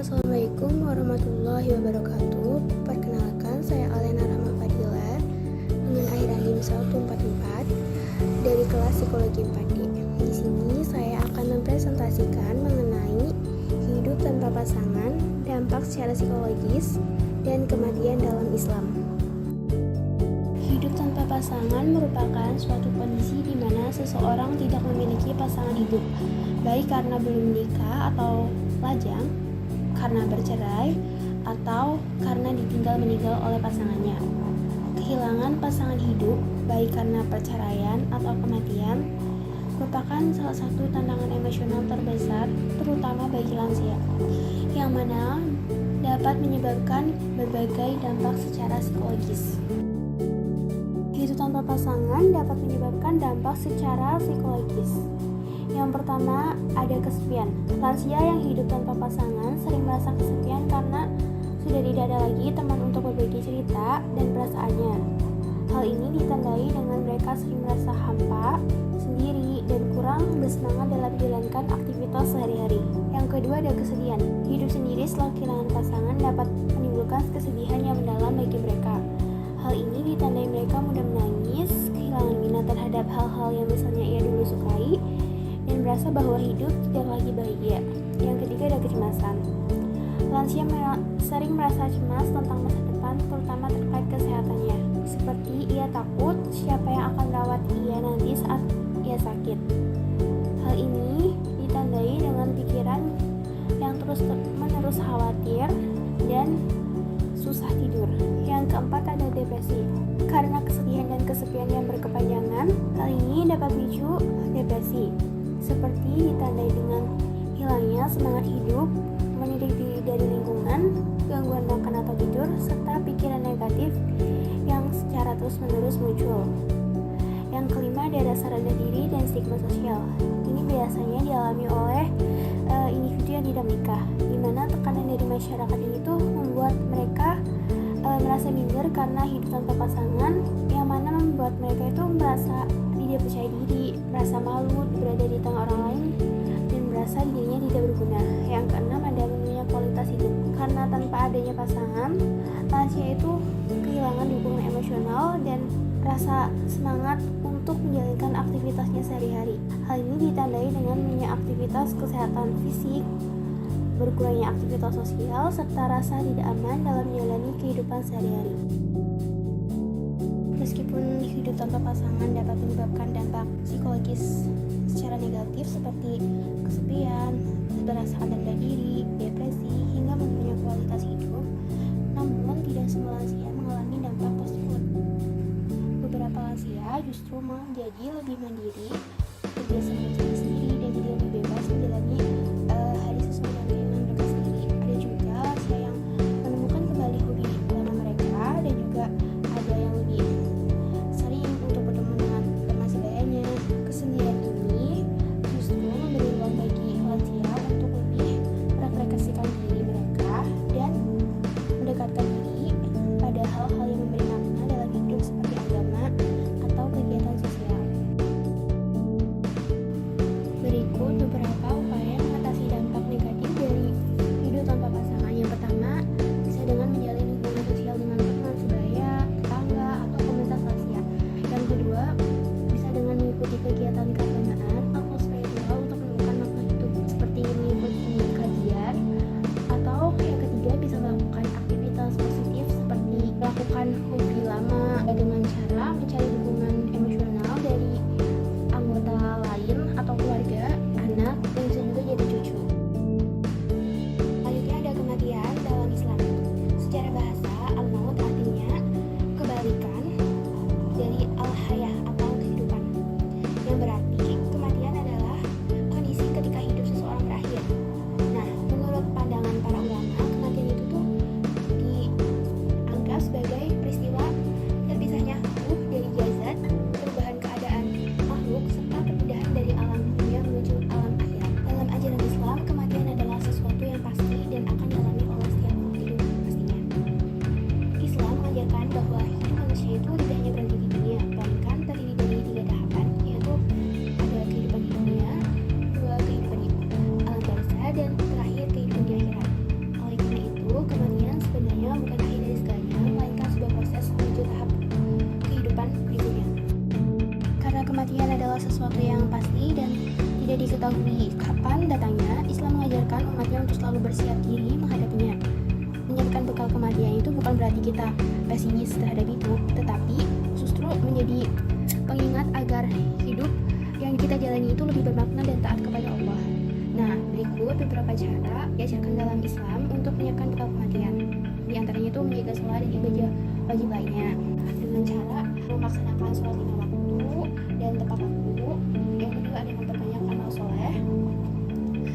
Assalamualaikum warahmatullahi wabarakatuh. Perkenalkan, saya Alena Rahma Fadila dengan akhiran NIM 144 dari kelas Psikologi 4D. Di sini saya akan mempresentasikan mengenai hidup tanpa pasangan, dampak secara psikologis, dan kematian dalam Islam. Hidup tanpa pasangan merupakan suatu kondisi di mana seseorang tidak memiliki pasangan hidup, baik karena belum menikah atau lajang, karena bercerai, atau karena ditinggal meninggal oleh pasangannya. Kehilangan pasangan hidup, baik karena perceraian atau kematian, merupakan salah satu tantangan emosional terbesar, terutama bagi lansia, yang mana dapat menyebabkan berbagai dampak secara psikologis. Hidup tanpa pasangan dapat menyebabkan dampak secara psikologis. Yang pertama, ada kesepian. Lansia yang hidup tanpa pasangan sering merasa kesepian karena sudah tidak ada lagi teman untuk berbagi cerita dan perasaannya. Hal ini ditandai dengan mereka sering merasa hampa, sendiri, dan kurang bersemangat dalam menjalankan aktivitas sehari-hari. Yang kedua, ada kesedihan. Hidup sendiri setelah kehilangan pasangan dapat menimbulkan kesedihan yang mendalam bagi mereka. Hal ini ditandai mereka mudah menangis, kehilangan minat terhadap hal-hal yang misalnya ia dulu sukai, dan merasa bahwa hidup tidak lagi bahagia. Yang ketiga, ada kecemasan. Lansia sering merasa cemas tentang masa depan, terutama terkait kesehatannya. Seperti ia takut siapa yang akan merawat ia nanti saat ia sakit. Hal ini ditandai dengan pikiran yang terus-menerus khawatir dan susah tidur. Yang keempat, ada depresi. Karena kesedihan dan kesepian yang berkepanjangan, hal ini dapat memicu depresi, seperti ditandai dengan hilangnya semangat hidup, mendidik diri dari lingkungan, gangguan makan atau tidur, serta pikiran negatif yang secara terus-menerus muncul. Yang kelima, ada rasa rendah diri dan stigma sosial. Ini biasanya dialami oleh individu yang tidak menikah, di mana tekanan dari masyarakat ini tuh membuat mereka merasa minder karena hidup tanpa pasangan, yang mana membuat mereka itu merasa tidak percaya diri, merasa malu berada di tengah orang lain, dan merasa dirinya tidak berguna. Yang keenam, ada minimnya kualitas hidup. Karena tanpa adanya pasangan, lansia itu kehilangan dukungan emosional dan rasa semangat untuk menjalankan aktivitasnya sehari-hari. Hal ini ditandai dengan minimnya aktivitas kesehatan fisik, berkurangnya aktivitas sosial, serta rasa tidak aman dalam menjalani kehidupan sehari-hari. Meskipun hidup tanpa pasangan dapat menyebabkan dampak psikologis secara negatif seperti kesepian, perasaan rendah diri, depresi, hingga menurunnya kualitas hidup, namun tidak semua lansia mengalami dampak tersebut. Beberapa lansia justru menjadi lebih mandiri, terbiasa mencari sendiri, dan jadi lebih bebas menjalani hari sesuai dengan keinginan mereka sendiri. Ada juga lansia yang menemukan kembali hobi lama mereka, dan juga ada yang lebih sering untuk bertemu dengan teman sebayanya. Kesendirian ini justru memberi ruang bagi lansia untuk lebih merefleksikan diri mereka dan mendekatkan diri pada hal-hal yang memberi makna dalam hidup seperti agama atau kegiatan sosial. sesuatu yang pasti dan tidak diketahui kapan datangnya. Islam mengajarkan umatnya untuk selalu bersiap diri menghadapinya. Menyiapkan bekal kematian itu bukan berarti kita pesimis terhadap itu, tetapi justru menjadi pengingat agar hidup yang kita jalani itu lebih bermakna dan taat kepada Allah. Nah, berikut beberapa cara diajarkan dalam Islam untuk menyiapkan bekal kematian. Di antaranya itu menjaga sholat dan ibadah wajib lainnya dengan cara melaksanakan sholat lima waktu dan tepat waktu. Yang kedua ada memperbanyak amal soleh.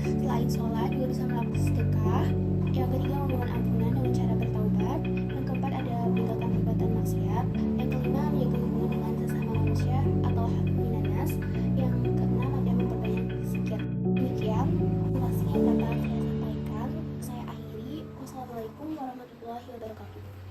Selain sholat juga bisa melakukan sedekah. Yang ketiga memohon ampunan dengan cara bertaubat. Yang keempat ada meninggalkan perbuatan maksiat. Yang kelima menjaga hubungan dengan sesama manusia atau hak minanas. Yang keenam ada memperbanyak zikir. Demikian informasi yang dapat saya sampaikan. Saya akhiri. Wassalamualaikum warahmatullahi wabarakatuh.